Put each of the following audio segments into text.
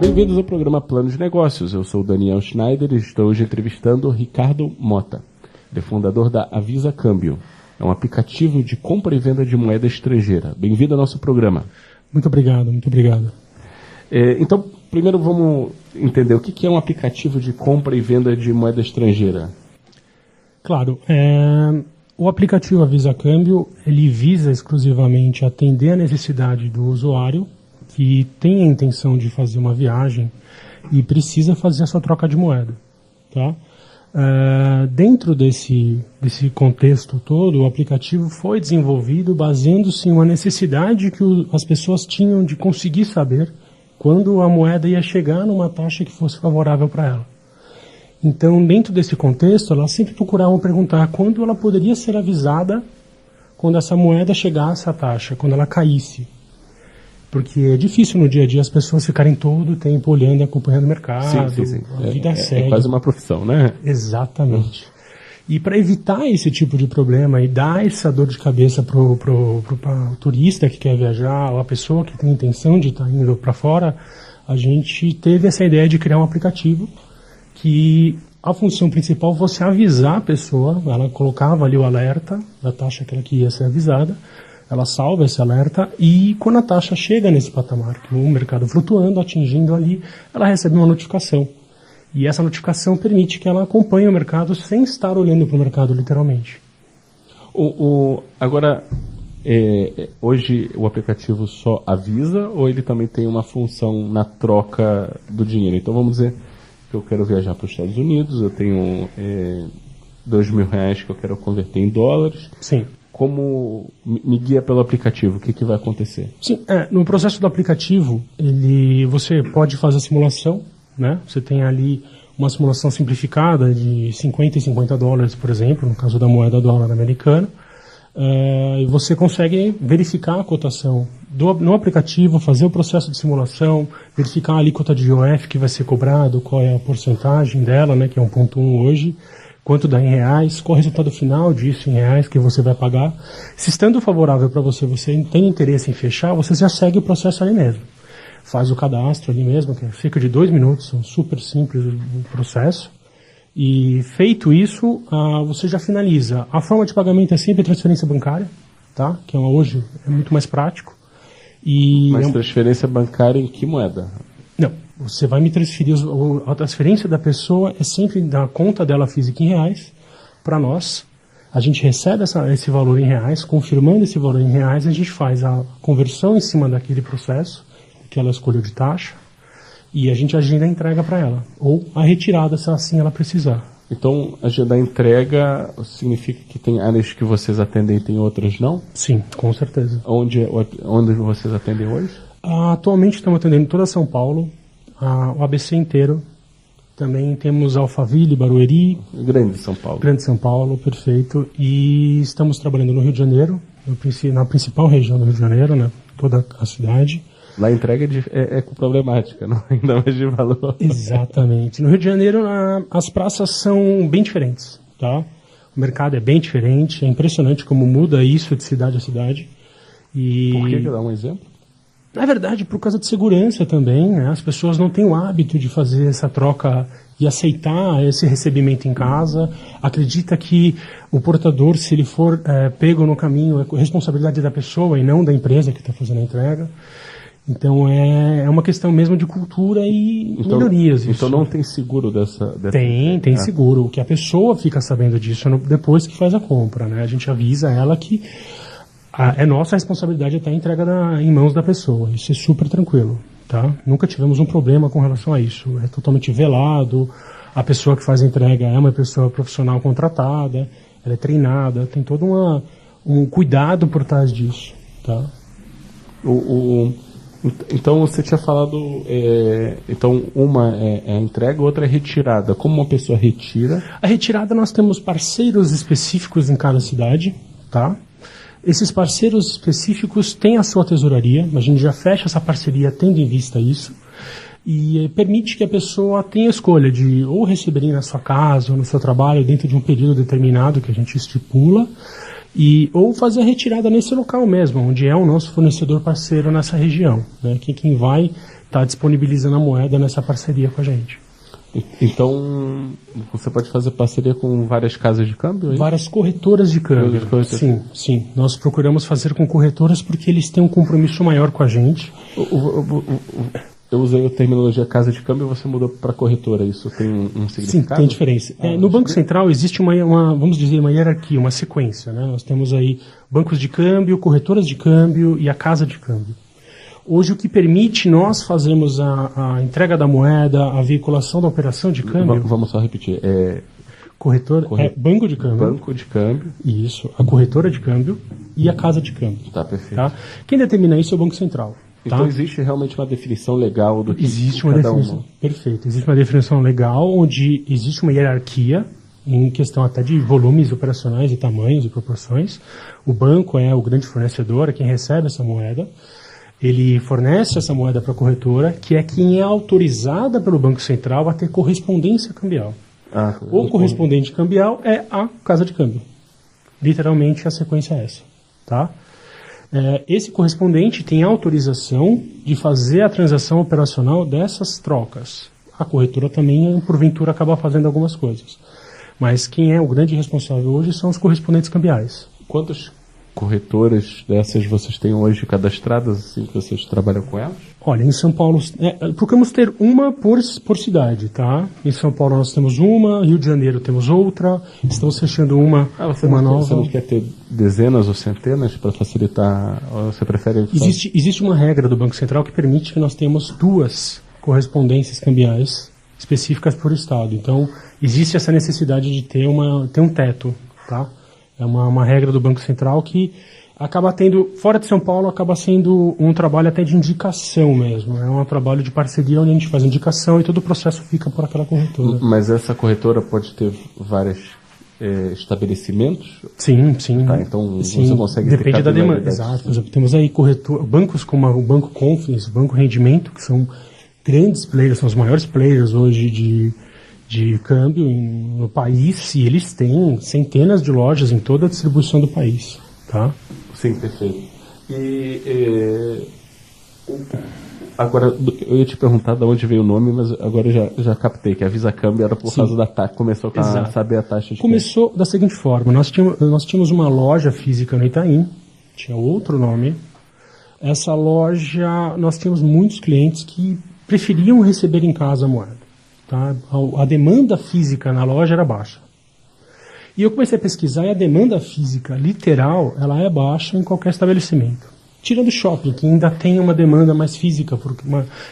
Bem-vindos ao programa Plano de Negócios. Eu sou o Daniel Schneider e estou hoje entrevistando o Ricardo Mota, fundador da Avisa Câmbio. É um aplicativo de compra e venda de moeda estrangeira. Bem-vindo ao nosso programa. Muito obrigado, muito obrigado. Então, primeiro vamos entender o que é um aplicativo de compra e venda de moeda estrangeira. Claro, o aplicativo Avisa Câmbio, ele visa exclusivamente atender a necessidade do usuário que tem a intenção de fazer uma viagem e precisa fazer a sua troca de moeda, tá? Dentro desse contexto todo, o aplicativo foi desenvolvido baseando-se em uma necessidade que as pessoas tinham de conseguir saber quando a moeda ia chegar numa taxa que fosse favorável para ela. Então, dentro desse contexto, elas sempre procuravam perguntar quando ela poderia ser avisada quando essa moeda chegasse à taxa, quando ela caísse. Porque é difícil no dia a dia as pessoas ficarem todo o tempo olhando e acompanhando o mercado, sim. A vida segue. É quase uma profissão, né? Exatamente. E para evitar esse tipo de problema e dar essa dor de cabeça pro turista que quer viajar, ou a pessoa que tem intenção de estar indo para fora, a gente teve essa ideia de criar um aplicativo que a função principal fosse avisar a pessoa. Ela colocava ali o alerta da taxa que ela queria ser avisada, ela salva esse alerta e quando a taxa chega nesse patamar, que o mercado flutuando, atingindo ali, ela recebe uma notificação. E essa notificação permite que ela acompanhe o mercado sem estar olhando para o mercado literalmente. Agora, hoje o aplicativo só avisa ou ele também tem uma função na troca do dinheiro? Então vamos dizer que eu quero viajar para os Estados Unidos, eu tenho R$2.000 que eu quero converter em dólares. Sim. Como me guia pelo aplicativo? O que vai acontecer? Sim, no processo do aplicativo, você pode fazer a simulação, né? Você tem ali uma simulação simplificada de 50 e 50 dólares, por exemplo, no caso da moeda dólar americana. E você consegue verificar a cotação no aplicativo, fazer o processo de simulação, verificar a alíquota de IOF que vai ser cobrado, qual é a porcentagem dela, né, que é 1,1 hoje, quanto dá em reais, qual é o resultado final disso em reais que você vai pagar. Se estando favorável para você tem interesse em fechar, você já segue o processo ali mesmo. Faz o cadastro ali mesmo, que é cerca de 2 minutos, é super simples o processo. E feito isso, você já finaliza. A forma de pagamento é sempre transferência bancária, tá? Que hoje é muito mais prático. Mas transferência bancária em que moeda? Não, você vai me transferir, a transferência da pessoa é sempre da conta dela física em reais para nós. A gente recebe esse valor em reais, confirmando esse valor em reais, a gente faz a conversão em cima daquele processo que ela escolheu de taxa e a gente agenda a entrega para ela, ou a retirada se assim ela precisar. Então, agendar a entrega significa que tem áreas que vocês atendem e tem outras não? Sim, com certeza. Onde vocês atendem hoje? Atualmente estamos atendendo toda São Paulo, o ABC inteiro. Também temos Alphaville, Barueri. Grande São Paulo. Grande São Paulo, perfeito. E estamos trabalhando no Rio de Janeiro, na principal região do Rio de Janeiro, né, toda a cidade. Lá a entrega é problemática, não? Ainda mais de valor. Exatamente. No Rio de Janeiro as praças são bem diferentes, tá? O mercado é bem diferente, é impressionante como muda isso de cidade a cidade. Por que dá um exemplo? Na verdade, por causa de segurança também, né? As pessoas não têm o hábito de fazer essa troca e aceitar esse recebimento em casa. Acredita que o portador, se ele for pego no caminho, é responsabilidade da pessoa e não da empresa que está fazendo a entrega. Então é uma questão mesmo de cultura e melhorias. Isso. Então não tem seguro dessa Tem seguro. O que a pessoa fica sabendo disso depois que faz a compra, né? A gente avisa ela que é nossa responsabilidade até a entrega em mãos da pessoa. Isso é super tranquilo, tá? Nunca tivemos um problema com relação a isso. É totalmente velado. A pessoa que faz a entrega é uma pessoa profissional contratada, ela é treinada, tem todo um cuidado por trás disso, tá? Então você tinha falado, então uma é a entrega, outra é a retirada. Como uma pessoa retira? A retirada nós temos parceiros específicos em cada cidade, tá? Esses parceiros específicos têm a sua tesouraria, a gente já fecha essa parceria tendo em vista isso, e permite que a pessoa tenha a escolha de ou receber na sua casa ou no seu trabalho dentro de um período determinado que a gente estipula, ou fazer a retirada nesse local mesmo, onde é o nosso fornecedor parceiro nessa região, né? Quem vai está disponibilizando a moeda nessa parceria com a gente. Então, você pode fazer parceria com várias casas de câmbio? Várias corretoras de câmbio. Sim. Nós procuramos fazer com corretoras porque eles têm um compromisso maior com a gente. Eu usei a terminologia casa de câmbio e você mudou para corretora. Isso tem um significado? Sim, tem diferença. No Banco Central existe vamos dizer, uma hierarquia, uma sequência, né? Nós temos aí bancos de câmbio, corretoras de câmbio e a casa de câmbio. Hoje o que permite nós fazermos a entrega da moeda, a veiculação da operação de câmbio... Vamos só repetir. Banco de câmbio. Banco de câmbio. Isso. A corretora de câmbio e a casa de câmbio. Tá, perfeito. Tá? Quem determina isso é o Banco Central. Tá? Então existe realmente uma definição legal do que existe uma definição. Perfeito. Existe uma definição legal onde existe uma hierarquia em questão até de volumes operacionais e tamanhos e proporções. O banco é o grande fornecedor, é quem recebe essa moeda. Ele fornece essa moeda para a corretora, que é quem é autorizada pelo Banco Central a ter correspondência cambial. O correspondente cambial é a casa de câmbio. Literalmente a sequência é essa. Tá? Esse correspondente tem autorização de fazer a transação operacional dessas trocas. A corretora também, porventura, acaba fazendo algumas coisas. Mas quem é o grande responsável hoje são os correspondentes cambiais. Quantas corretoras dessas vocês têm hoje cadastradas, assim, que vocês trabalham com elas? Olha, em São Paulo, procuramos ter uma por cidade, tá? Em São Paulo nós temos uma, Rio de Janeiro temos outra, estamos fechando uma nova. Você não quer ter dezenas ou centenas para facilitar, ou você prefere... Existe uma regra do Banco Central que permite que nós tenhamos 2 correspondências cambiais específicas por estado. Então, existe essa necessidade de ter um teto, tá? É uma regra do Banco Central que acaba tendo, fora de São Paulo, acaba sendo um trabalho até de indicação mesmo. É um trabalho de parceria onde a gente faz indicação e todo o processo fica por aquela corretora. Mas essa corretora pode ter vários estabelecimentos? Sim. Tá, então você consegue... Depende da demanda. Exato. Por exemplo, temos aí bancos como o Banco Confidence, o Banco Rendimento, que são grandes players, são os maiores players hoje de câmbio no país, e eles têm centenas de lojas em toda a distribuição do país, tá? Sim, perfeito. Agora, eu ia te perguntar de onde veio o nome, mas agora eu já captei, que a Visa Câmbio era por causa da taxa, começou a saber a taxa de Começou da seguinte forma, nós tínhamos uma loja física no Itaim, tinha outro nome. Essa loja, nós tínhamos muitos clientes que preferiam receber em casa a moeda. Tá? A demanda física na loja era baixa. E eu comecei a pesquisar e a demanda física literal, ela é baixa em qualquer estabelecimento. Tirando o shopping, que ainda tem uma demanda mais física, porque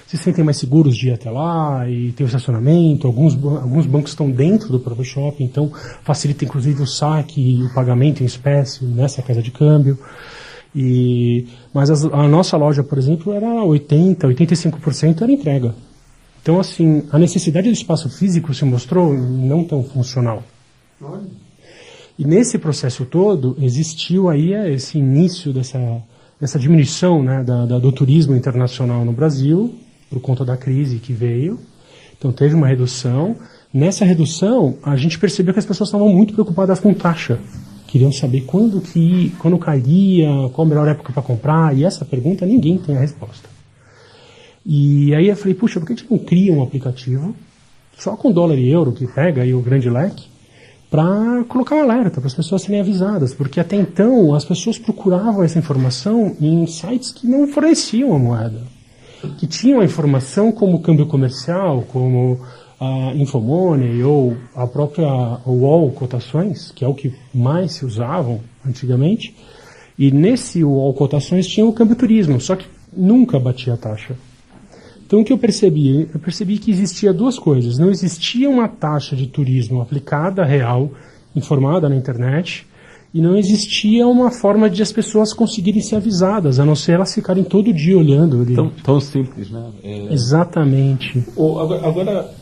se sentem mais seguros de ir até lá e tem o estacionamento, alguns bancos estão dentro do próprio shopping, então facilita inclusive o saque e o pagamento em espécie nessa casa de câmbio. Mas a nossa loja, por exemplo, era 80%, 85% era entrega. Então, assim, a necessidade do espaço físico se mostrou não tão funcional. E nesse processo todo, existiu aí esse início dessa diminuição, né, do turismo internacional no Brasil, por conta da crise que veio. Então, teve uma redução. Nessa redução, a gente percebeu que as pessoas estavam muito preocupadas com taxa. Queriam saber quando cairia, qual a melhor época para comprar, e essa pergunta ninguém tem a resposta. E aí eu falei, puxa, por que a gente não cria um aplicativo só com dólar e euro, que pega aí o grande leque, para colocar um alerta, para as pessoas serem avisadas, porque até então as pessoas procuravam essa informação em sites que não forneciam a moeda, que tinham a informação como o câmbio comercial, como a Infomoney ou a própria UOL Cotações, que é o que mais se usavam antigamente, e nesse UOL Cotações tinha o câmbio turismo, só que nunca batia a taxa. Então o que eu percebi? Eu percebi que existia 2 coisas. Não existia uma taxa de turismo aplicada, real, informada na internet, e não existia uma forma de as pessoas conseguirem ser avisadas, a não ser elas ficarem todo dia olhando. Tão simples, né? Exatamente. Agora,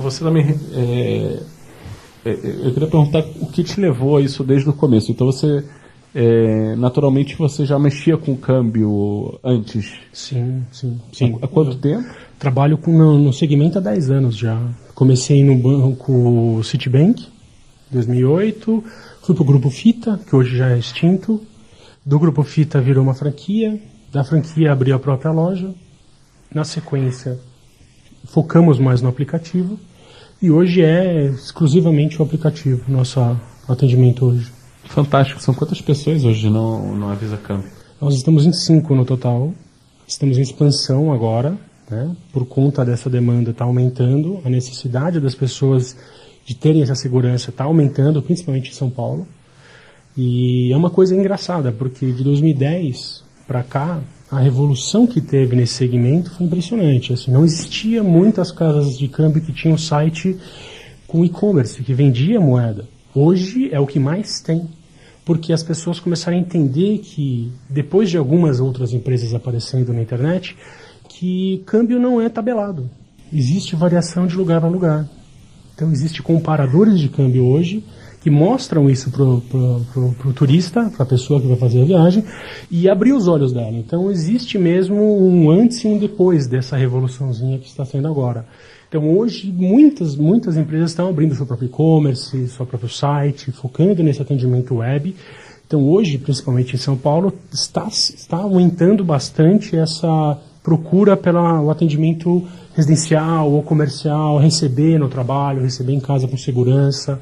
você também... eu queria perguntar o que te levou a isso desde o começo. Então você... naturalmente você já mexia com câmbio antes? Sim. Há quanto tempo? Trabalho no segmento há 10 anos já. Comecei no banco Citibank, 2008, fui para o Grupo Fita, que hoje já é extinto. Do Grupo Fita virou uma franquia, da franquia abriu a própria loja. na sequência, focamos mais no aplicativo e hoje é exclusivamente o aplicativo, nosso atendimento hoje. Fantástico. São quantas pessoas hoje no Avisa Câmbio? Nós estamos em 5 no total, estamos em expansão agora, né? Por conta dessa demanda está aumentando, a necessidade das pessoas de terem essa segurança está aumentando, principalmente em São Paulo. E é uma coisa engraçada, porque de 2010 para cá, a revolução que teve nesse segmento foi impressionante. Assim, não existia muitas casas de câmbio que tinham site com e-commerce, que vendia moeda. Hoje é o que mais tem, porque as pessoas começaram a entender que, depois de algumas outras empresas aparecendo na internet, que câmbio não é tabelado. Existe variação de lugar para lugar. Então, existem comparadores de câmbio hoje que mostram isso pro turista, para a pessoa que vai fazer a viagem, e abrir os olhos dela. Então, existe mesmo um antes e um depois dessa revoluçãozinha que está sendo agora. Então, hoje, muitas empresas estão abrindo seu próprio e-commerce, seu próprio site, focando nesse atendimento web. Então, hoje, principalmente em São Paulo, está aumentando bastante essa procura pelo atendimento residencial ou comercial, receber no trabalho, receber em casa com segurança,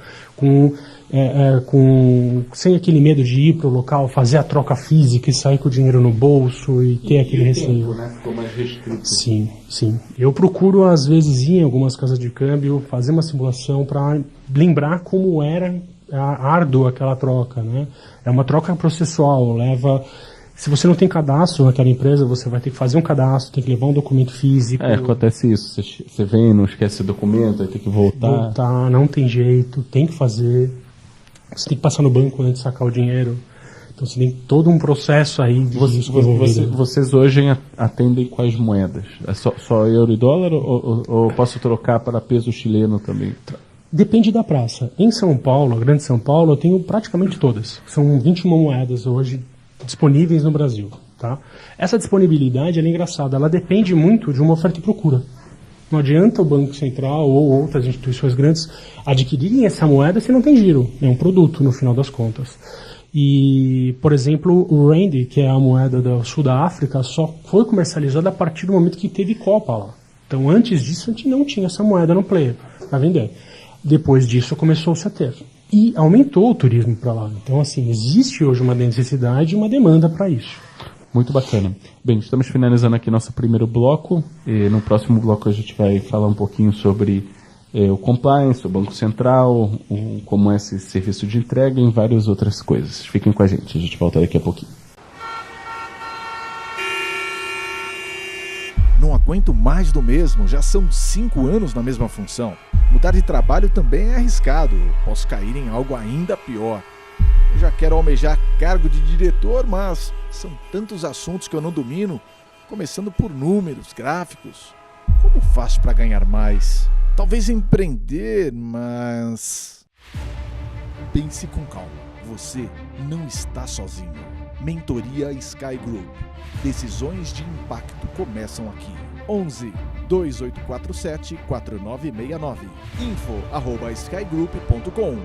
sem aquele medo de ir para o local, fazer a troca física e sair com o dinheiro no bolso e ter aquele receio. Tempo, né? Ficou mais restrito. Sim, sim. Eu procuro, às vezes, ir em algumas casas de câmbio, fazer uma simulação para lembrar como era árdua aquela troca, né? É uma troca processual, se você não tem cadastro naquela empresa, você vai ter que fazer um cadastro, tem que levar um documento físico. Acontece isso. Você vem, não esquece o documento, vai ter que voltar. Não tem jeito, tem que fazer. Você tem que passar no banco antes de sacar o dinheiro. Então você tem todo um processo aí de risco envolvido. Vocês hoje atendem quais moedas? É só euro e dólar ou posso trocar para peso chileno também? Depende da praça. Em São Paulo, a Grande São Paulo, eu tenho praticamente todas. São 21 moedas hoje disponíveis no Brasil, tá? Essa disponibilidade é engraçada, ela depende muito de uma oferta e procura. Não adianta o Banco Central ou outras instituições grandes adquirirem essa moeda se não tem giro, é um produto no final das contas. E, por exemplo, o Rand, que é a moeda do sul da África, só foi comercializada a partir do momento que teve Copa lá. Então, antes disso, a gente não tinha essa moeda no player para vender. Depois disso, começou-se a ter. E aumentou o turismo para lá. Então, assim, existe hoje uma necessidade e uma demanda para isso. Muito bacana. Bem, estamos finalizando aqui nosso primeiro bloco. E no próximo bloco a gente vai falar um pouquinho sobre o compliance, o Banco Central, como é esse serviço de entrega e várias outras coisas. Fiquem com a gente volta daqui a pouquinho. Não aguento mais do mesmo, já são 5 anos na mesma função. Mudar de trabalho também é arriscado, posso cair em algo ainda pior. Eu já quero almejar cargo de diretor, mas são tantos assuntos que eu não domino, começando por números, gráficos. Como faço para ganhar mais? Talvez empreender, mas... Pense com calma, você não está sozinho. Mentoria Sky Group. Decisões de impacto começam aqui. 11 2847 4969. info@skygroup.com.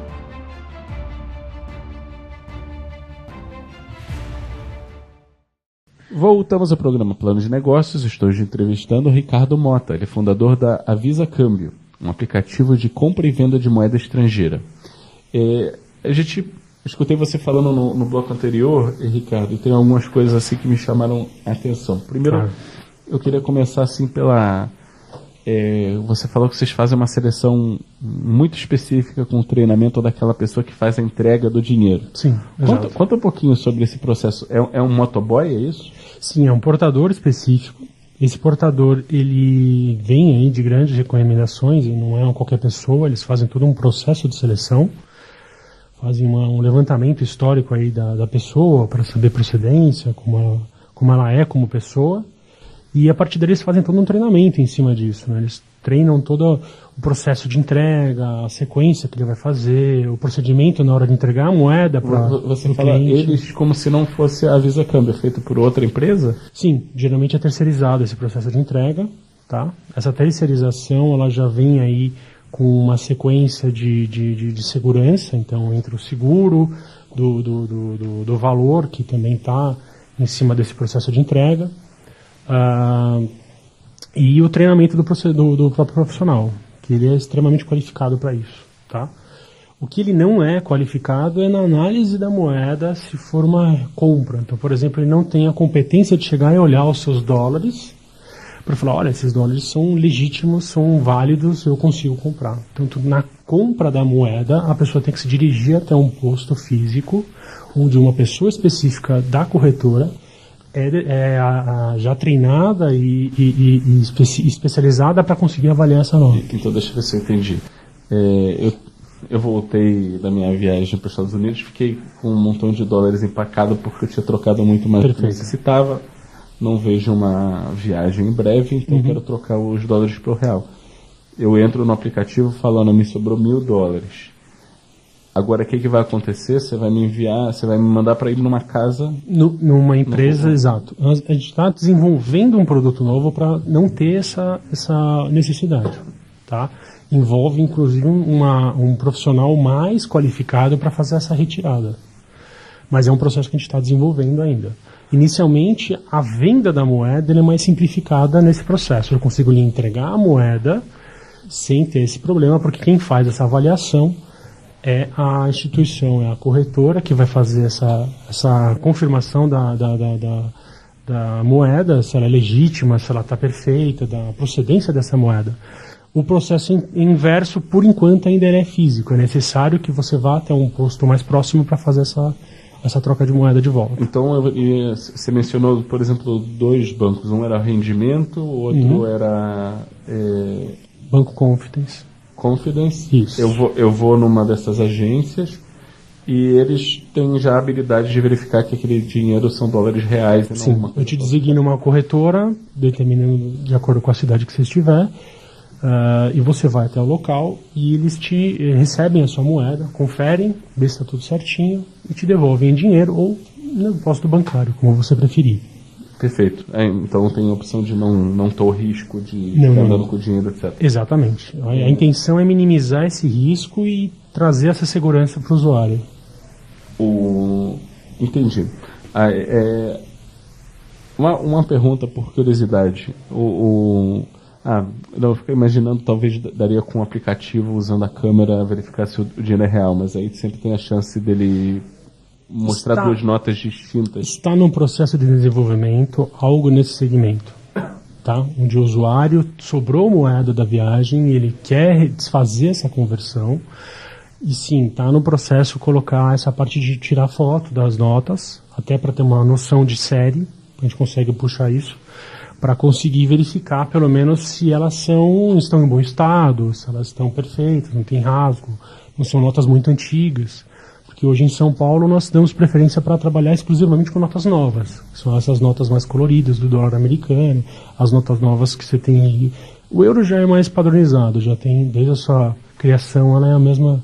Voltamos ao programa Plano de Negócios. Estou hoje entrevistando o Ricardo Mota. Ele é fundador da Avisa Câmbio, um aplicativo de compra e venda de moeda estrangeira. Escutei você falando no bloco anterior, Ricardo, e tem algumas coisas assim que me chamaram a atenção. Primeiro, eu queria começar assim você falou que vocês fazem uma seleção muito específica com o treinamento daquela pessoa que faz a entrega do dinheiro. Sim, conta um pouquinho sobre esse processo. É um motoboy, é isso? Sim, é um portador específico. Esse portador, ele vem aí de grandes recomendações, e não é qualquer pessoa, eles fazem todo um processo de seleção, fazem um levantamento histórico aí da pessoa para saber procedência, como ela é como pessoa, e a partir daí eles fazem todo um treinamento em cima disso, né? Eles treinam todo o processo de entrega, a sequência que ele vai fazer, o procedimento na hora de entregar a moeda para o cliente. Você fala eles como se não fosse a Visa Câmbio, feito por outra empresa? Sim, geralmente é terceirizado esse processo de entrega, tá? Essa terceirização, ela já vem aí com uma sequência de segurança, então entre o seguro, do valor que também está em cima desse processo de entrega, e o treinamento do próprio profissional, que ele é extremamente qualificado para isso, tá? O que ele não é qualificado é na análise da moeda se for uma compra. Então, por exemplo, ele não tem a competência de chegar e olhar os seus dólares para falar, olha, esses dólares são legítimos, são válidos, eu consigo comprar. Então, na compra da moeda, a pessoa tem que se dirigir até um posto físico, onde uma pessoa específica da corretora já treinada e especializada para conseguir avaliar essa nota. Então, deixa eu ver se eu entendi. Eu voltei da minha viagem para os Estados Unidos, fiquei com um montão de dólares empacado porque eu tinha trocado muito mais do que necessitava. Não vejo uma viagem em breve, então quero trocar os dólares para o real. Eu entro no aplicativo falando, me sobrou $1.000. Agora, o que vai acontecer? Você vai me enviar, você vai me mandar para ir numa casa... Numa empresa, exato. A gente está desenvolvendo um produto novo para não ter essa necessidade, tá? Envolve, inclusive, um profissional mais qualificado para fazer essa retirada. Mas é um processo que a gente está desenvolvendo ainda. Inicialmente, a venda da moeda é mais simplificada nesse processo. Eu consigo lhe entregar a moeda sem ter esse problema, porque quem faz essa avaliação é a instituição, é a corretora que vai fazer essa confirmação da moeda, se ela é legítima, se ela está perfeita, da procedência dessa moeda. O processo inverso, por enquanto, ainda é físico. É necessário que você vá até um posto mais próximo para fazer essa troca de moeda de volta. Então, você mencionou, por exemplo, 2 bancos. Um era rendimento, o outro era... Banco Confidence. Isso. Eu vou numa dessas agências e eles têm já a habilidade de verificar que aquele dinheiro são dólares reais. Sim, eu te designo uma corretora, determinando de acordo com a cidade que você estiver, e você vai até o local e eles te recebem a sua moeda, conferem, vê se está tudo certinho e te devolvem em dinheiro ou no depósito bancário, como você preferir. Perfeito. Então tem a opção de não ter o risco de ficar andando com o dinheiro, etc. Exatamente. A intenção é minimizar esse risco e trazer essa segurança para o usuário. Entendi. Uma pergunta por curiosidade. Eu fiquei imaginando, talvez daria com um aplicativo usando a câmera verificar se o dinheiro é real, mas aí sempre tem a chance dele mostrar 2 notas distintas. Está num processo de desenvolvimento algo nesse segmento, tá? Onde o usuário sobrou moeda da viagem e ele quer desfazer essa conversão. E sim, está no processo colocar essa parte de tirar foto das notas, até para ter uma noção de série, a gente consegue puxar isso, para conseguir verificar pelo menos se elas estão em bom estado, se elas estão perfeitas, não tem rasgo, não são notas muito antigas. Porque hoje em São Paulo nós damos preferência para trabalhar exclusivamente com notas novas. São essas notas mais coloridas do dólar americano, as notas novas que você tem aí. O euro já é mais padronizado, já tem, desde a sua criação, ela é a mesma.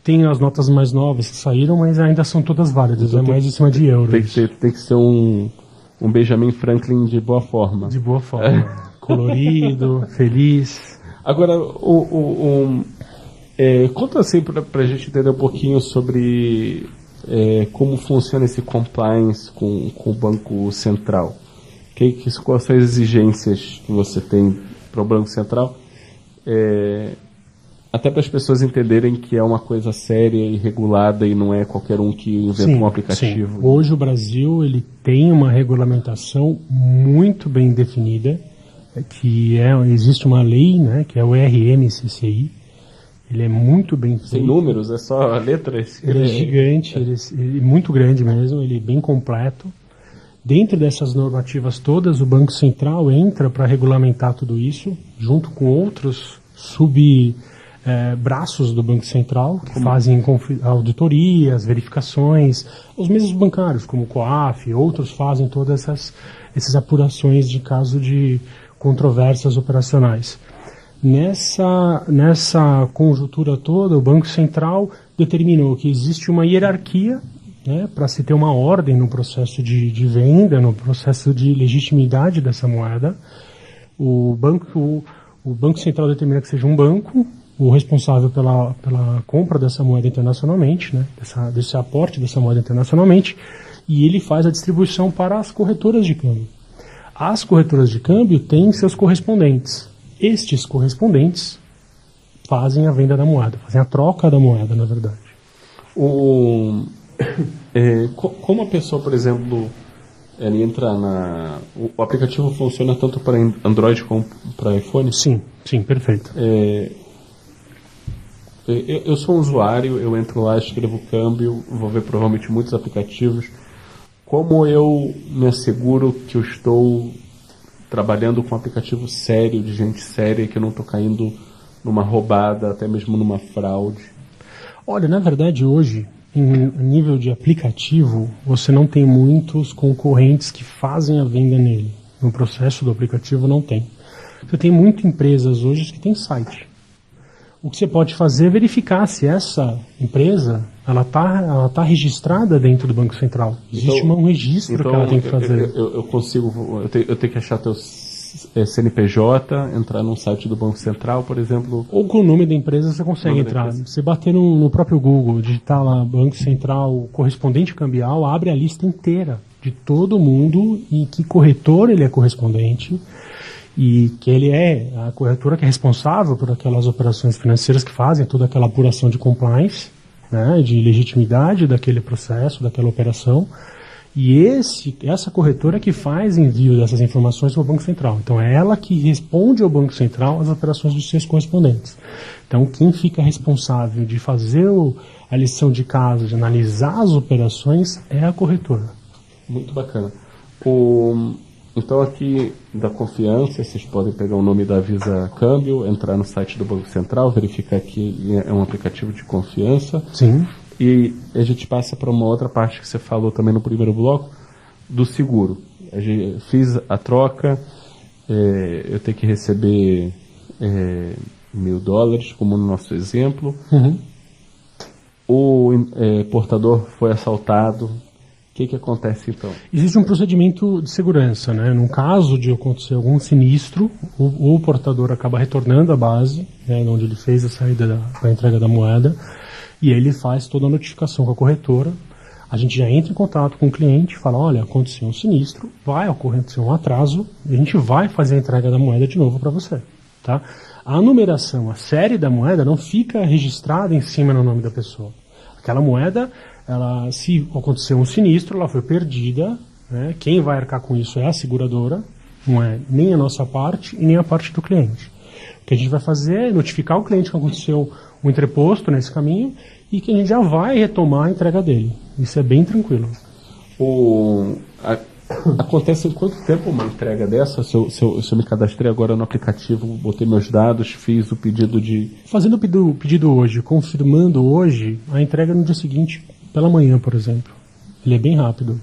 Tem as notas mais novas que saíram, mas ainda são todas válidas, então, mais em cima de euro. Tem que ser um Benjamin Franklin de boa forma. De boa forma. Colorido, feliz. Agora, conta assim para a gente entender um pouquinho sobre como funciona esse compliance com o Banco Central. Quais são as exigências que você tem para o Banco Central? Até para as pessoas entenderem que é uma coisa séria e regulada e não é qualquer um que inventa um aplicativo. Sim. Hoje o Brasil ele tem uma regulamentação muito bem definida, existe uma lei, né, que é o RMCCI. Ele é muito bem feito. Sem números, é só letras? Ele é gigante, ele é muito grande mesmo, ele é bem completo. Dentro dessas normativas todas, o Banco Central entra para regulamentar tudo isso, junto com outros braços do Banco Central, que fazem auditorias, verificações, os mesmos bancários, como o COAF, outros fazem todas essas apurações de caso de controvérsias operacionais. Nessa conjuntura toda, o Banco Central determinou que existe uma hierarquia, né, para se ter uma ordem no processo de venda, no processo de legitimidade dessa moeda. O Banco Central determina que seja um banco o responsável pela compra dessa moeda internacionalmente, né, desse aporte dessa moeda internacionalmente, e ele faz a distribuição para as corretoras de câmbio. As corretoras de câmbio têm seus correspondentes. Estes correspondentes fazem a venda da moeda, fazem a troca da moeda, na verdade. Como a pessoa, por exemplo, ela entra o aplicativo funciona tanto para Android como para iPhone? Sim, perfeito. Eu sou um usuário, eu entro lá, escrevo câmbio, vou ver provavelmente muitos aplicativos. Como eu me asseguro que eu estou trabalhando com um aplicativo sério, de gente séria, que eu não estou caindo numa roubada, até mesmo numa fraude? Olha, na verdade hoje, em nível de aplicativo, você não tem muitos concorrentes que fazem a venda nele. No processo do aplicativo não tem. Você tem muitas empresas hoje que têm site. O que você pode fazer é verificar se essa empresa ela tá registrada dentro do Banco Central. Existe um registro que ela tem que fazer. Eu tenho que achar teu CNPJ, entrar num site do Banco Central, por exemplo. Ou com o nome da empresa você consegue entrar. Você bater no próprio Google, digitar lá Banco Central, correspondente cambial, abre a lista inteira de todo mundo e que corretor ele é correspondente. E que ele é a corretora que é responsável por aquelas operações financeiras que fazem toda aquela apuração de compliance, né, de legitimidade daquele processo, daquela operação. E essa corretora é que faz envio dessas informações para o Banco Central. Então é ela que responde ao Banco Central as operações dos seus correspondentes. Então quem fica responsável de fazer a lição de casa, de analisar as operações, é a corretora. Muito bacana. Então aqui da confiança, vocês podem pegar o nome da Visa Câmbio, entrar no site do Banco Central, verificar que é um aplicativo de confiança. Sim. E a gente passa para uma outra parte que você falou também no primeiro bloco, do seguro. Fiz a troca, eu tenho que receber $1.000, como no nosso exemplo. Uhum. O portador foi assaltado. O que acontece então? Existe um procedimento de segurança, né? No caso de acontecer algum sinistro, o portador acaba retornando à base, né, onde ele fez a saída da entrega da moeda, e ele faz toda a notificação com a corretora. A gente já entra em contato com o cliente, fala, olha, aconteceu um sinistro, vai acontecer um atraso, e a gente vai fazer a entrega da moeda de novo para você, tá? A numeração, a série da moeda não fica registrada em cima no nome da pessoa. Aquela moeda, se acontecer um sinistro, ela foi perdida, né? Quem vai arcar com isso é a seguradora, não é nem a nossa parte e nem a parte do cliente. O que a gente vai fazer é notificar o cliente que aconteceu um entreposto nesse caminho e que a gente já vai retomar a entrega dele. Isso é bem tranquilo. Acontece em quanto tempo uma entrega dessa? Se eu me cadastrei agora no aplicativo, botei meus dados, fiz o pedido de... Fazendo o pedido hoje, confirmando hoje, a entrega no dia seguinte, pela manhã, por exemplo. Ele é bem rápido.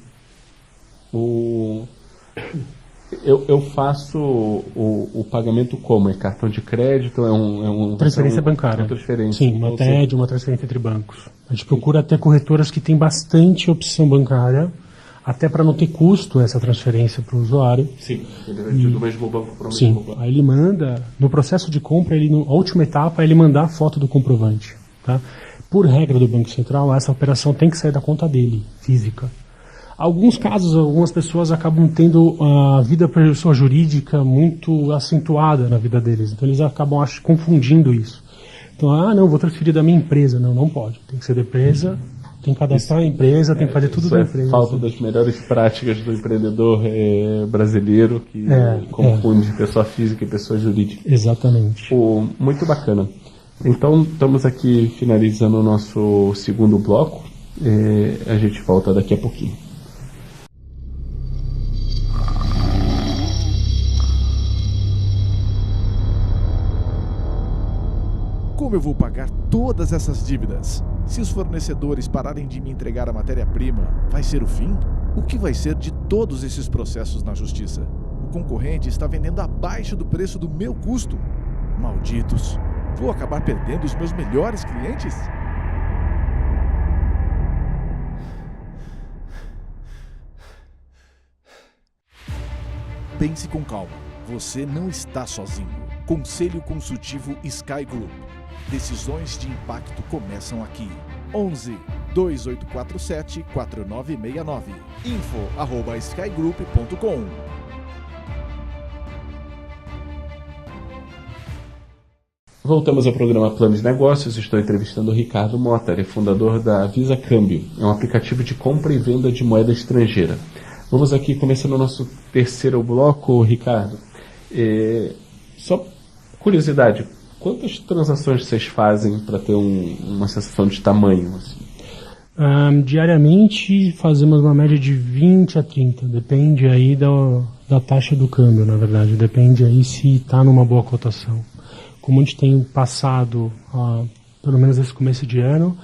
Eu faço o pagamento como? É cartão de crédito? Transferência bancária. Uma transferência. Sim, uma TED, uma transferência entre bancos. A gente procura até corretoras que têm bastante opção bancária, até para não ter custo essa transferência para o usuário. Sim, do mesmo banco para o mesmo banco. Aí ele manda, no processo de compra, a última etapa é ele mandar a foto do comprovante. Tá? Por regra do Banco Central, essa operação tem que sair da conta dele, física. Alguns casos, algumas pessoas acabam tendo a vida pessoa jurídica muito acentuada na vida deles. Então eles acabam confundindo isso. Então, não, vou transferir da minha empresa. Não pode. Tem que ser da empresa, tem que cadastrar a empresa, tem que fazer tudo da empresa. Falta das melhores práticas do empreendedor brasileiro, que confunde pessoa física e pessoa jurídica. Exatamente. Muito bacana. Então, estamos aqui finalizando o nosso segundo bloco. A gente volta daqui a pouquinho. Como eu vou pagar todas essas dívidas? Se os fornecedores pararem de me entregar a matéria-prima, vai ser o fim? O que vai ser de todos esses processos na justiça? O concorrente está vendendo abaixo do preço do meu custo. Malditos! Vou acabar perdendo os meus melhores clientes? Pense com calma. Você não está sozinho. Conselho Consultivo Sky Group. Decisões de impacto começam aqui. 11 2847 4969. info@skygroup.com. Voltamos ao programa Plano de Negócios. Estou entrevistando o Ricardo Mota, ele é fundador da Visa Câmbio. É um aplicativo de compra e venda de moeda estrangeira. Vamos aqui começando o nosso terceiro bloco, Ricardo. Só curiosidade, quantas transações vocês fazem para ter uma sensação de tamanho? Assim? Diariamente fazemos uma média de 20 a 30. Depende aí da taxa do câmbio, na verdade. Depende aí se está numa boa cotação. Como a gente tem passado, pelo menos esse começo de ano,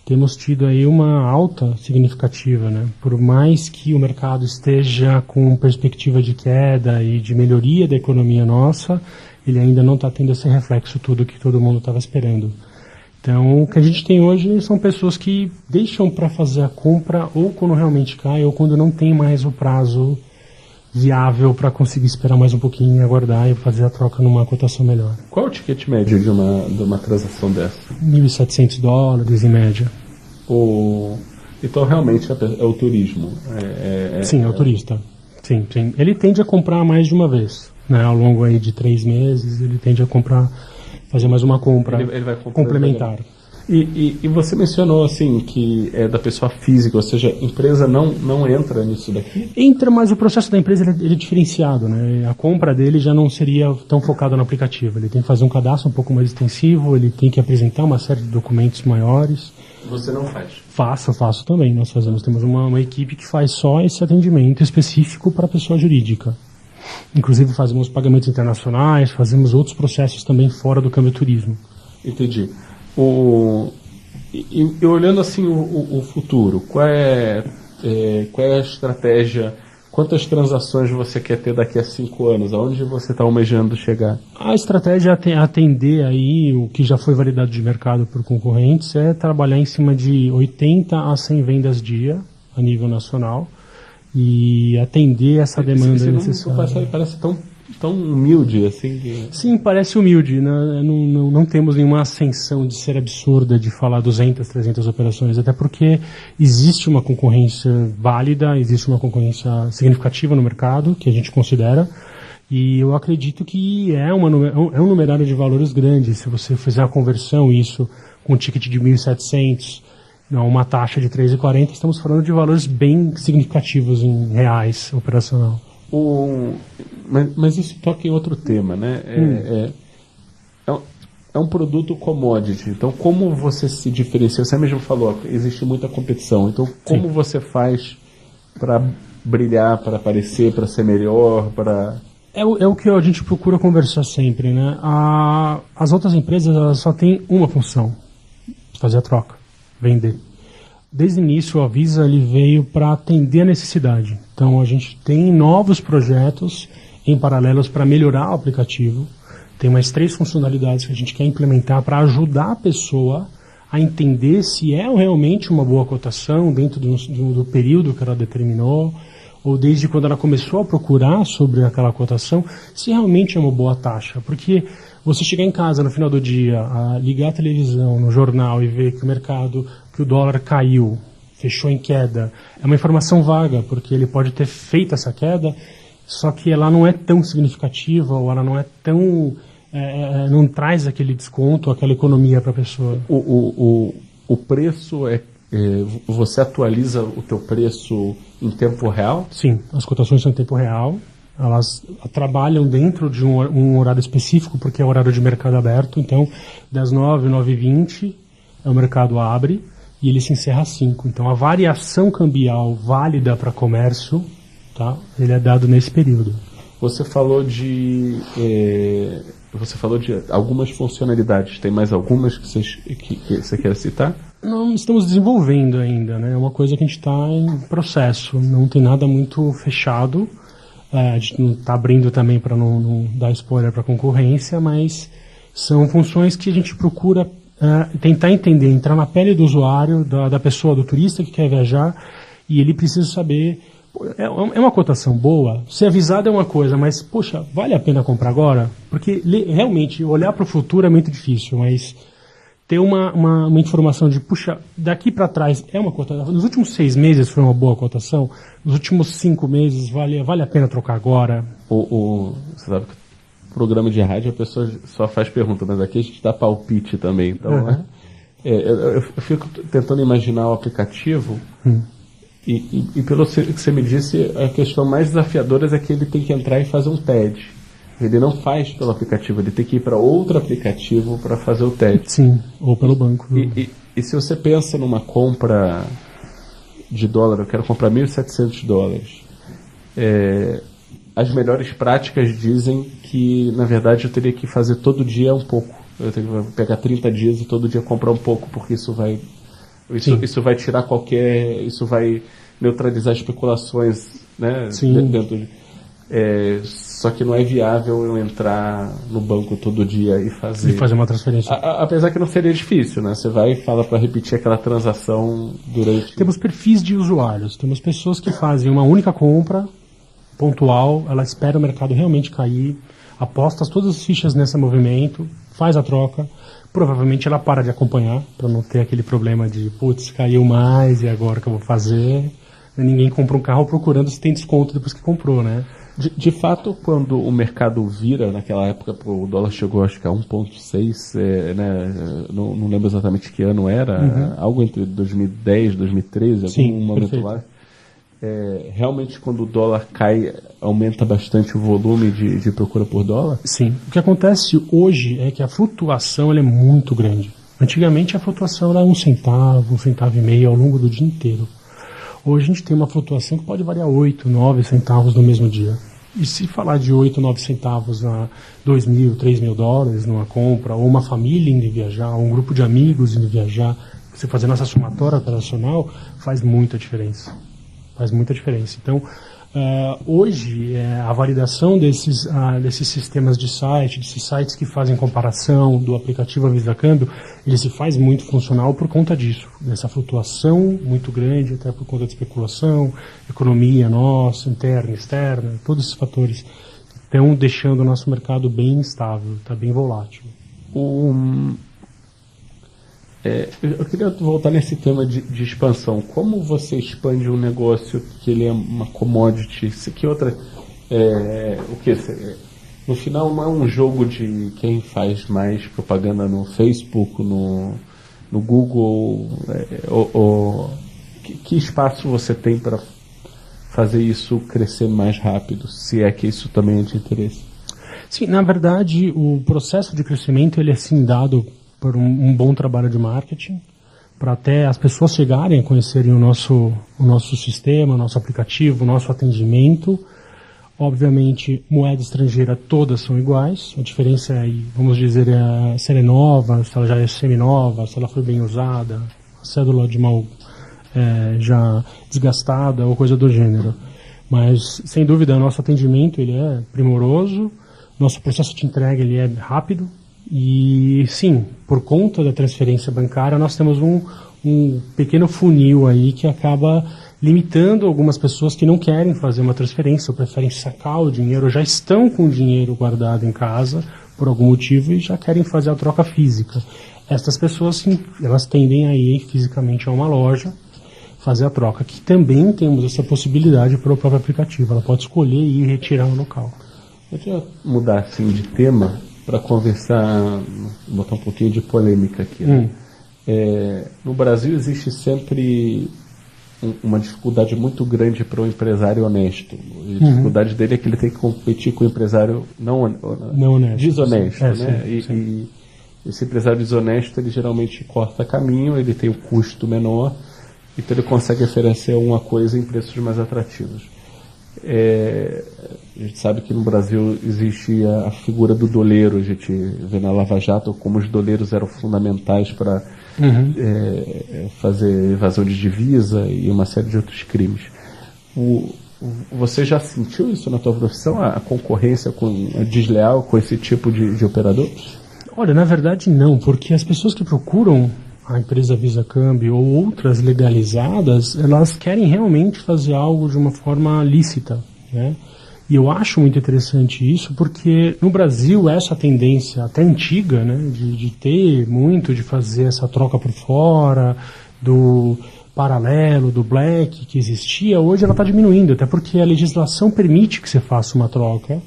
temos tido aí uma alta significativa, né? Por mais que o mercado esteja com perspectiva de queda e de melhoria da economia nossa, ele ainda não está tendo esse reflexo tudo que todo mundo estava esperando. Então, o que a gente tem hoje são pessoas que deixam para fazer a compra ou quando realmente cai ou quando não tem mais o prazo viável para conseguir esperar mais um pouquinho, aguardar e fazer a troca numa cotação melhor. Qual é o ticket médio de uma transação dessa? $1.700 em média. Então realmente é o turismo. Sim, é o turista. Sim. Ele tende a comprar mais de uma vez, né? Ao longo aí de 3 meses, ele tende a fazer mais uma compra ele vai complementar. E você mencionou assim que é da pessoa física, ou seja, a empresa não entra nisso daqui? Entra, mas o processo da empresa ele é diferenciado, né? A compra dele já não seria tão focada no aplicativo. Ele tem que fazer um cadastro um pouco mais extensivo, ele tem que apresentar uma série de documentos maiores. Você não faz? Faço também. Nós temos uma equipe que faz só esse atendimento específico para a pessoa jurídica. Inclusive fazemos pagamentos internacionais, fazemos outros processos também fora do câmbio turismo. Entendi. E olhando assim o futuro, qual é a estratégia? Quantas transações você quer ter daqui a 5 anos? Aonde você está almejando chegar? A estratégia é atender aí o que já foi validado de mercado por concorrentes, é trabalhar em cima de 80 a 100 vendas dia a nível nacional e atender essa demanda necessária. Parece tão humilde assim. Sim, parece humilde. Não temos nenhuma ascensão de ser absurda de falar 200, 300 operações, até porque existe uma concorrência válida, existe uma concorrência significativa no mercado, que a gente considera, e eu acredito que é um numerário de valores grande. Se você fizer a conversão, isso com um ticket de 1.700, uma taxa de 3,40, estamos falando de valores bem significativos em reais operacional. Mas isso toca em outro tema, né? É um produto commodity. Então, como você se diferencia? Você mesmo falou, existe muita competição. Então, como você faz para brilhar, para aparecer, para ser melhor, para... É o que a gente procura conversar sempre, né? As outras empresas elas só têm uma função: fazer a troca, vender. Desde o início, a Visa ele veio para atender a necessidade. Então, a gente tem novos projetos em paralelos para melhorar o aplicativo. Tem mais 3 funcionalidades que a gente quer implementar para ajudar a pessoa a entender se é realmente uma boa cotação dentro do período que ela determinou, ou desde quando ela começou a procurar sobre aquela cotação, se realmente é uma boa taxa. Porque você chegar em casa no final do dia, ligar a televisão, no jornal e ver que o mercado, que o dólar caiu, fechou em queda, é uma informação vaga, porque ele pode ter feito essa queda, só que ela não é tão significativa, ou ela não é tão... não traz aquele desconto, aquela economia para a pessoa. O preço você atualiza o teu preço em tempo real? Sim, as cotações são em tempo real. Elas trabalham dentro de um horário específico, porque é o horário de mercado aberto. Então, das 9h, 9h20, o mercado abre e ele se encerra às 5h. Então, a variação cambial válida para comércio, tá, ele é dado nesse período. Você falou de algumas funcionalidades. Tem mais algumas que você quer citar? Não estamos desenvolvendo ainda, né? É uma coisa que a gente está em processo. Não tem nada muito fechado. A gente não está abrindo também para não dar spoiler para a concorrência, mas são funções que a gente procura tentar entender, entrar na pele do usuário, da pessoa, do turista que quer viajar, e ele precisa saber, é uma cotação boa? Ser avisado é uma coisa, mas, poxa, vale a pena comprar agora? Porque realmente, olhar para o futuro é muito difícil, mas ter uma informação de, puxa, daqui para trás é uma cotação. Nos últimos 6 meses foi uma boa cotação, nos últimos 5 meses vale a pena trocar agora. Você sabe que programa de rádio a pessoa só faz pergunta, mas aqui a gente dá palpite também. Então, eu fico tentando imaginar o aplicativo e pelo que você me disse, a questão mais desafiadora é que ele tem que entrar e fazer um TED. Ele não faz pelo aplicativo, ele tem que ir para outro aplicativo para fazer o TED. Sim, ou pelo banco. E se você pensa numa compra de dólar, eu quero comprar $1.700, as melhores práticas dizem que, na verdade, eu teria que fazer todo dia um pouco. Eu tenho que pegar 30 dias e todo dia comprar um pouco, porque isso vai tirar isso vai neutralizar especulações, né? Sim. Só que não é viável eu entrar no banco todo dia e fazer uma transferência. Apesar que não seria difícil, né? Você vai e fala para repetir aquela transação durante... Temos perfis de usuários. Temos pessoas que fazem uma única compra pontual, ela espera o mercado realmente cair, aposta todas as fichas nesse movimento, faz a troca, provavelmente ela para de acompanhar, para não ter aquele problema de, putz, caiu mais, e agora o que eu vou fazer? Ninguém compra um carro procurando se tem desconto depois que comprou, né? De fato, quando o mercado vira, naquela época o dólar chegou acho que a 1,6, né? Não lembro exatamente que ano era, algo entre 2010 e 2013, Sim, algum momento perfeito. lá. Realmente quando o dólar cai, aumenta bastante o volume de procura por dólar? Sim. O que acontece hoje é que a flutuação ela é muito grande. Antigamente a flutuação era 1 centavo, 1,5 centavo ao longo do dia inteiro. Hoje a gente tem uma flutuação que pode variar 8, 9 centavos no mesmo dia. E se falar de 8, 9 centavos a $2.000, $3.000 numa compra, ou uma família indo viajar, ou um grupo de amigos indo viajar, você fazendo essa somatória operacional, faz muita diferença. Faz muita diferença. Então, hoje, a validação desses sistemas de site, desses sites que fazem comparação do aplicativo Visa Câmbio, ele se faz muito funcional por conta disso, dessa flutuação muito grande, até por conta de especulação, economia nossa, interna, externa, todos esses fatores estão deixando o nosso mercado bem instável, está bem volátil. Eu queria voltar nesse tema de expansão. Como você expande um negócio que ele é uma commodity? No final não é um jogo de quem faz mais propaganda no Facebook, no Google. Que espaço você tem para fazer isso crescer mais rápido? Se é que isso também é de interesse. Sim, na verdade, o processo de crescimento ele é sim dado por um bom trabalho de marketing, para até as pessoas chegarem a conhecerem o nosso sistema, o nosso aplicativo, o nosso atendimento. Obviamente, moeda estrangeira todas são iguais, a diferença é, vamos dizer, se ela é nova, se ela já é semi-nova, se ela foi bem usada, a cédula de mal já desgastada ou coisa do gênero. Mas, sem dúvida, o nosso atendimento ele é primoroso, nosso processo de entrega ele é rápido, e sim, por conta da transferência bancária, nós temos um pequeno funil aí que acaba limitando algumas pessoas que não querem fazer uma transferência ou preferem sacar o dinheiro, ou já estão com o dinheiro guardado em casa por algum motivo e já querem fazer a troca física. Estas pessoas, sim, elas tendem a ir fisicamente a uma loja fazer a troca, que também temos essa possibilidade pelo próprio aplicativo. Ela pode escolher ir e retirar no local. Eu queria mudar assim de tema para conversar, botar um pouquinho de polêmica aqui. Né? No Brasil existe sempre uma dificuldade muito grande para o empresário honesto. A dificuldade dele é que ele tem que competir com o empresário não honesto, desonesto. Né? E esse empresário desonesto, ele geralmente corta caminho, ele tem um custo menor, então ele consegue oferecer alguma coisa em preços mais atrativos. A gente sabe que no Brasil existe a figura do doleiro. A gente vê na Lava Jato como os doleiros eram fundamentais para fazer evasão de divisa e uma série de outros crimes. Você já sentiu isso na tua profissão, a concorrência desleal com esse tipo de operadores? Olha, na verdade não, porque as pessoas que procuram a empresa Visa Câmbio ou outras legalizadas, elas querem realmente fazer algo de uma forma lícita, né? E eu acho muito interessante isso, porque no Brasil essa tendência até antiga, né, de ter muito, de fazer essa troca por fora, do paralelo, do black que existia, hoje ela está diminuindo, até porque a legislação permite que você faça uma troca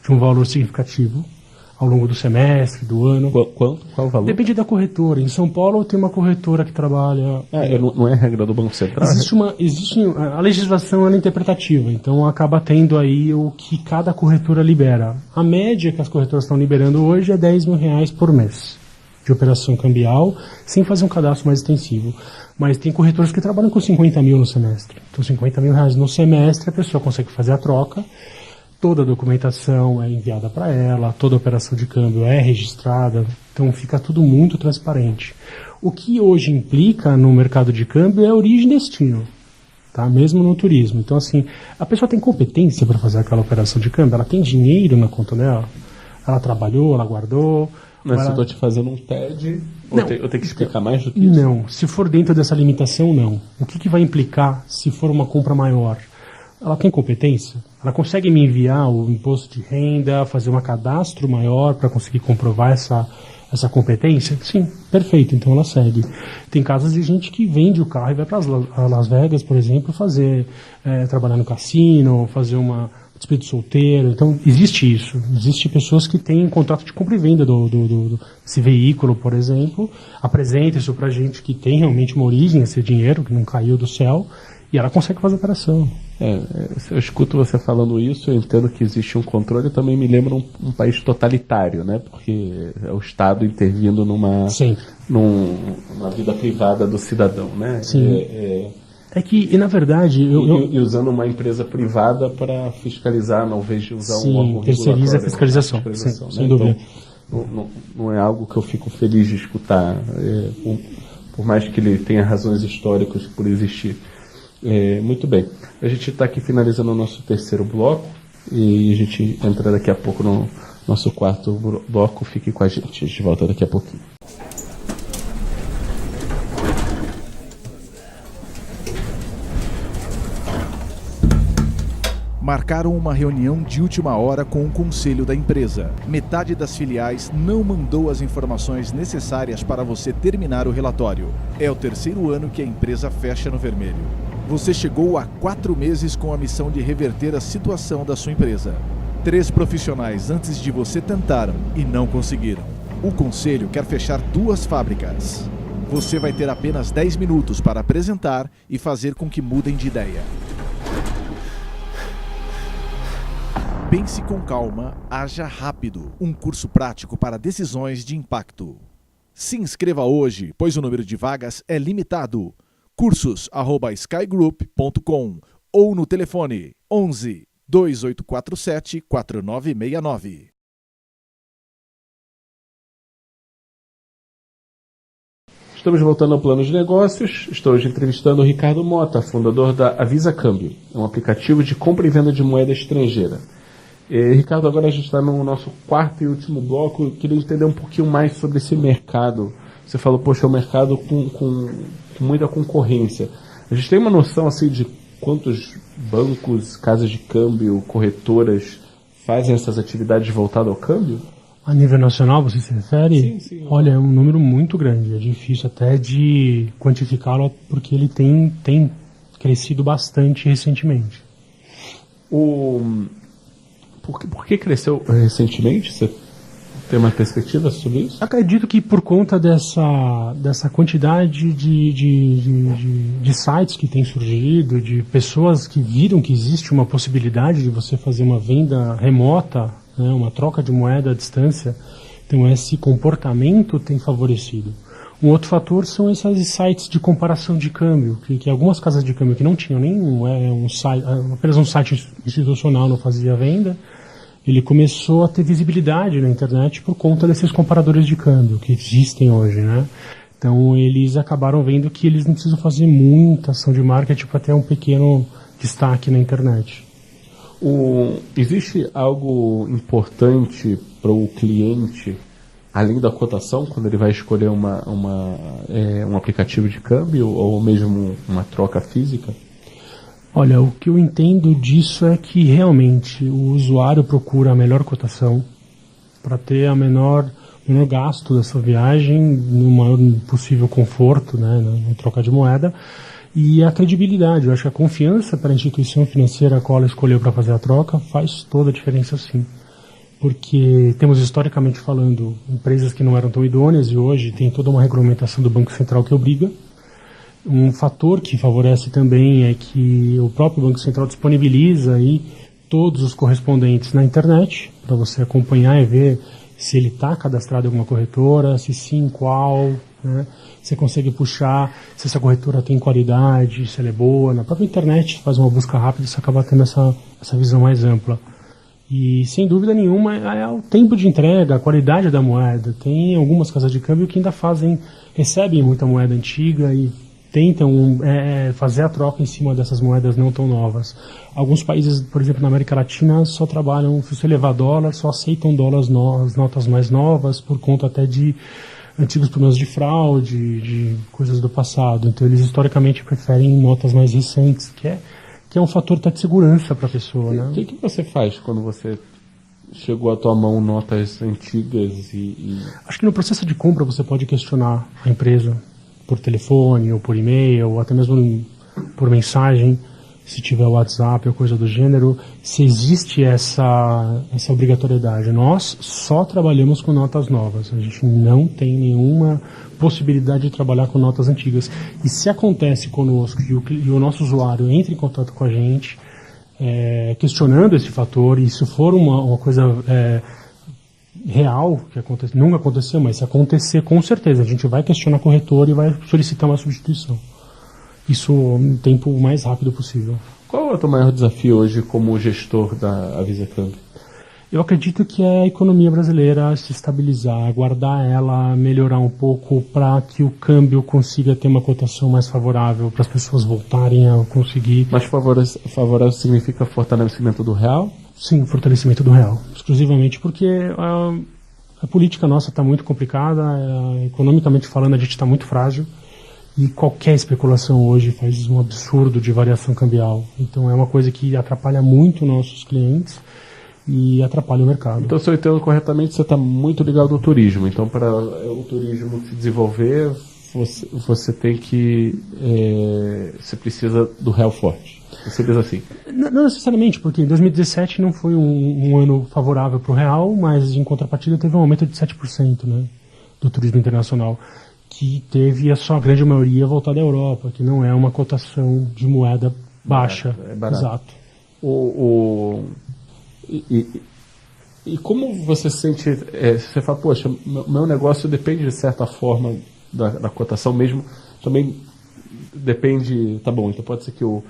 de um valor significativo ao longo do semestre, do ano. Qual o valor? Depende da corretora. Em São Paulo tem uma corretora que trabalha... Não é a regra do Banco Central? A legislação é interpretativa, então acaba tendo aí o que cada corretora libera. A média que as corretoras estão liberando hoje é R$10 mil por mês de operação cambial, sem fazer um cadastro mais extensivo. Mas tem corretoras que trabalham com 50 mil no semestre. Então, R$50 mil no semestre, a pessoa consegue fazer a troca, toda a documentação é enviada para ela, toda a operação de câmbio é registrada, então fica tudo muito transparente. O que hoje implica no mercado de câmbio é origem e destino, tá? Mesmo no turismo. Então, assim, a pessoa tem competência para fazer aquela operação de câmbio, ela tem dinheiro na conta dela, ela trabalhou, ela guardou... Mas se eu estou te fazendo um TED, eu tenho que explicar mais do que isso? Não, se for dentro dessa limitação, não. O que vai implicar se for uma compra maior? Ela tem competência? Ela consegue me enviar o imposto de renda, fazer um cadastro maior para conseguir comprovar essa competência? Sim, perfeito, então ela segue. Tem casos de gente que vende o carro e vai para Las Vegas, por exemplo, trabalhar no cassino, fazer uma despedida solteiro. Então existe isso. Existe pessoas que têm contrato de compra e venda desse veículo, por exemplo, apresenta isso para gente que tem realmente uma origem, esse dinheiro que não caiu do céu, e ela consegue fazer a operação. Se eu escuto você falando isso, eu entendo que existe um controle, também me lembra um país totalitário, né? Porque é o Estado intervindo numa vida privada do cidadão, né? Sim. É que, na verdade... E usando uma empresa privada para fiscalizar, ao invés de usar um órgão terceiriza a fiscalização. Sim, né? sem dúvida. Então, não é algo que eu fico feliz de escutar, por mais que ele tenha razões históricas por existir. Muito bem. A gente está aqui finalizando o nosso terceiro bloco e a gente entra daqui a pouco no nosso quarto bloco. Fique com a gente volta daqui a pouquinho. Marcaram uma reunião de última hora com o conselho da empresa. Metade das filiais não mandou as informações necessárias para você terminar o relatório. É o terceiro ano que a empresa fecha no vermelho. Você chegou a 4 meses com a missão de reverter a situação da sua empresa. 3 profissionais antes de você tentaram e não conseguiram. O conselho quer fechar 2 fábricas. Você vai ter apenas 10 minutos para apresentar e fazer com que mudem de ideia. Pense com calma, haja rápido. Um curso prático para decisões de impacto. Se inscreva hoje, pois o número de vagas é limitado. cursos@skygroup.com ou no telefone 11 2847 4969. Estamos voltando ao plano de negócios. Estou hoje entrevistando o Ricardo Mota, fundador da Avisa Câmbio, um aplicativo de compra e venda de moeda estrangeira. Ricardo, agora a gente está no nosso quarto e último bloco. Eu queria entender um pouquinho mais sobre esse mercado. Você falou, poxa, é um mercado com muita concorrência. A gente tem uma noção assim de quantos bancos, casas de câmbio, corretoras fazem essas atividades voltadas ao câmbio? A nível nacional, você se refere? Sim. Olha, é um número muito grande. É difícil até de quantificá-lo porque ele tem crescido bastante recentemente. Por que cresceu recentemente? Você tem uma perspectiva sobre isso? Acredito que por conta dessa quantidade de sites que tem surgido, de pessoas que viram que existe uma possibilidade de você fazer uma venda remota, né, uma troca de moeda à distância, então esse comportamento tem favorecido. Um outro fator são esses sites de comparação de câmbio, que algumas casas de câmbio que não tinham nem site, apenas um site institucional não fazia venda, ele começou a ter visibilidade na internet por conta desses comparadores de câmbio que existem hoje, né? Então eles acabaram vendo que eles não precisam fazer muita ação de marketing para ter um pequeno destaque na internet. Existe algo importante para o cliente, além da cotação, quando ele vai escolher um aplicativo de câmbio ou mesmo uma troca física? Olha, o que eu entendo disso é que realmente o usuário procura a melhor cotação para ter o menor gasto da sua viagem, no maior possível conforto, né, na troca de moeda, e a credibilidade. Eu acho que a confiança para a instituição financeira a qual ela escolheu para fazer a troca faz toda a diferença, sim. porque temos historicamente falando empresas que não eram tão idôneas e hoje tem toda uma regulamentação do Banco Central que obriga. Um fator que favorece também é que o próprio Banco Central disponibiliza aí todos os correspondentes na internet para você acompanhar e ver se ele está cadastrado em alguma corretora, se sim, qual, né? Você consegue puxar se essa corretora tem qualidade, se ela é boa. Na própria internet, faz uma busca rápida e você acaba tendo essa visão mais ampla. E, sem dúvida nenhuma, é o tempo de entrega, a qualidade da moeda. Tem algumas casas de câmbio que ainda recebem muita moeda antiga e tentam fazer a troca em cima dessas moedas não tão novas. Alguns países, por exemplo, na América Latina, só trabalham, se você levar dólar, só aceitam dólares novas, notas mais novas, por conta até de antigos problemas de fraude, de coisas do passado. Então, eles historicamente preferem notas mais recentes, que é um fator até de segurança para a pessoa. Né? O que você faz quando você chegou à tua mão notas antigas Acho que no processo de compra você pode questionar a empresa por telefone, ou por e-mail, ou até mesmo por mensagem, se tiver WhatsApp ou coisa do gênero, se existe essa obrigatoriedade. Nós só trabalhamos com notas novas, a gente não tem nenhuma possibilidade de trabalhar com notas antigas. E se acontece conosco e o nosso usuário entra em contato com a gente, questionando esse fator, e se for uma coisa real, que nunca aconteceu, mas se acontecer, com certeza, a gente vai questionar a corretora e vai solicitar uma substituição. Isso no tempo mais rápido possível. Qual é o teu maior desafio hoje como gestor da Avisa Câmbio? Eu acredito que é a economia brasileira se estabilizar, aguardar ela melhorar um pouco para que o câmbio consiga ter uma cotação mais favorável, para as pessoas voltarem a conseguir. Mas favorável significa fortalecimento do real? Sim, fortalecimento do real. Exclusivamente porque a política nossa está muito complicada, economicamente falando a gente está muito frágil. E qualquer especulação hoje faz um absurdo de variação cambial. Então é uma coisa que atrapalha muito nossos clientes e atrapalha o mercado. Então, se eu entendo corretamente, você está muito ligado ao turismo. Então, para o turismo se desenvolver, você tem que... você precisa do real forte. Você diz assim. Não necessariamente, porque em 2017 não foi um ano favorável para o real, mas em contrapartida teve um aumento de 7%, né, do turismo internacional, que teve a sua grande maioria voltada à Europa, que não é uma cotação de moeda baixa. É barato. Exato. E como você sente, você fala, poxa, meu negócio depende de certa forma da cotação mesmo, também depende, tá bom, então pode ser que o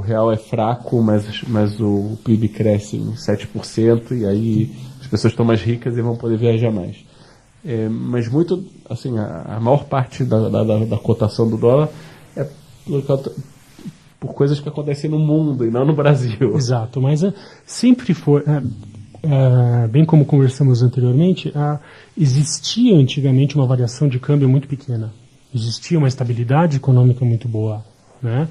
real é fraco, mas o PIB cresce em 7%, e aí as pessoas estão mais ricas e vão poder viajar mais. Mas muito, assim, a maior parte da cotação do dólar é por coisas que acontecem no mundo e não no Brasil. Exato, mas sempre foi, bem como conversamos anteriormente, existia antigamente uma variação de câmbio muito pequena. Existia uma estabilidade econômica muito boa, né?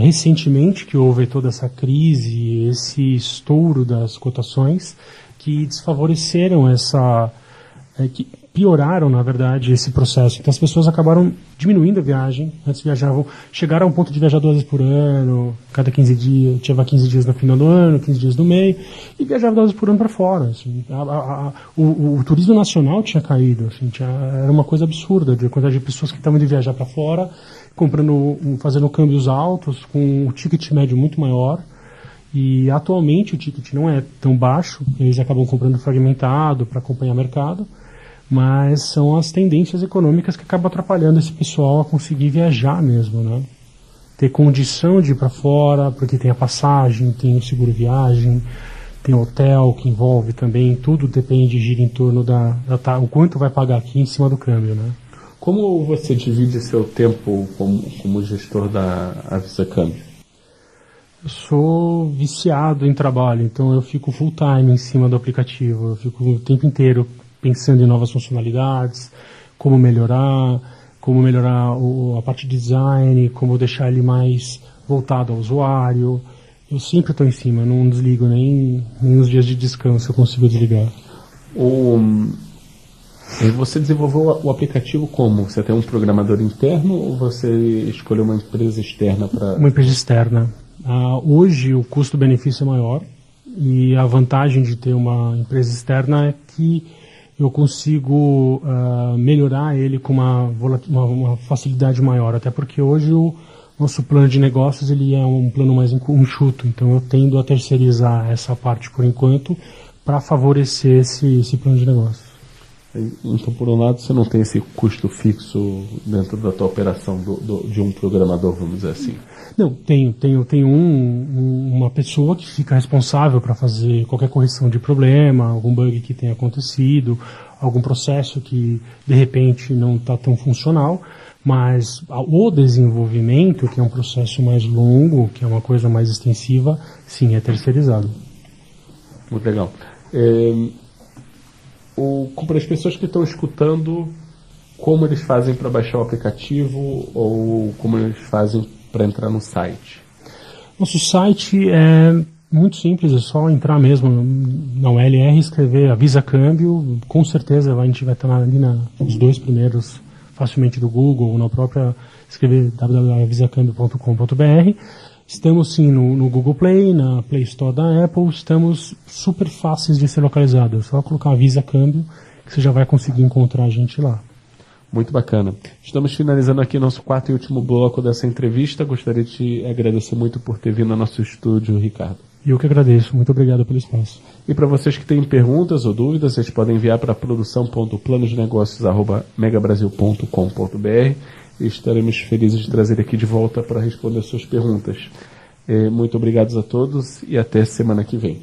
Recentemente que houve toda essa crise, esse estouro das cotações que desfavoreceram que pioraram, na verdade, esse processo. Então as pessoas acabaram diminuindo a viagem. Antes viajavam, chegaram a um ponto de viajar 2 vezes por ano, cada 15 dias, tinha 15 dias no final do ano, 15 dias no meio, e viajava 2 vezes por ano para fora. Assim. O turismo nacional tinha caído, assim, era uma coisa absurda, de quantidade de pessoas que estavam de viajar para fora, fazendo câmbios altos, com um ticket médio muito maior. E atualmente o ticket não é tão baixo, eles acabam comprando fragmentado para acompanhar o mercado, mas são as tendências econômicas que acabam atrapalhando esse pessoal a conseguir viajar mesmo, né? Ter condição de ir para fora, porque tem a passagem, tem o seguro viagem, tem o hotel que envolve também, tudo depende, gira em torno o quanto vai pagar aqui em cima do câmbio, né? Como você divide seu tempo como gestor da Avisa Câmbio? Eu sou viciado em trabalho, então eu fico full time em cima do aplicativo, eu fico o tempo inteiro pensando em novas funcionalidades, como melhorar a parte de design, como deixar ele mais voltado ao usuário. Eu sempre estou em cima, não desligo nem nos dias de descanso eu consigo desligar. Você desenvolveu o aplicativo como? Você tem um programador interno ou você escolheu uma empresa externa para... Uma empresa externa. Hoje o custo-benefício é maior, e a vantagem de ter uma empresa externa é que eu consigo melhorar ele com uma facilidade maior, até porque hoje o nosso plano de negócios ele é um plano mais enxuto, então eu tendo a terceirizar essa parte por enquanto para favorecer esse plano de negócios. Então, por um lado, você não tem esse custo fixo dentro da tua operação de um programador, vamos dizer assim? Não, tenho uma pessoa que fica responsável para fazer qualquer correção de problema, algum bug que tenha acontecido, algum processo que de repente não está tão funcional, mas o desenvolvimento, que é um processo mais longo, que é uma coisa mais extensiva, sim, é terceirizado. Muito legal. Para as pessoas que estão escutando, como eles fazem para baixar o aplicativo ou como eles fazem para entrar no site? Nosso site é muito simples, é só entrar mesmo na ULR, escrever Avisa Câmbio, com certeza a gente vai estar ali nos 2 primeiros, facilmente do Google, ou na própria, escrever www.avisacambio.com.br. Estamos sim no Google Play, na Play Store da Apple, estamos super fáceis de ser localizados. É só colocar Avisa Câmbio que você já vai conseguir encontrar a gente lá. Muito bacana. Estamos finalizando aqui nosso 4º e último bloco dessa entrevista. Gostaria de te agradecer muito por ter vindo ao nosso estúdio, Ricardo. Eu que agradeço. Muito obrigado pelo espaço. E para vocês que têm perguntas ou dúvidas, vocês podem enviar para produção.planosdenegócios@megabrasil.com.br e estaremos felizes de trazer aqui de volta para responder suas perguntas. Muito obrigado a todos e até semana que vem.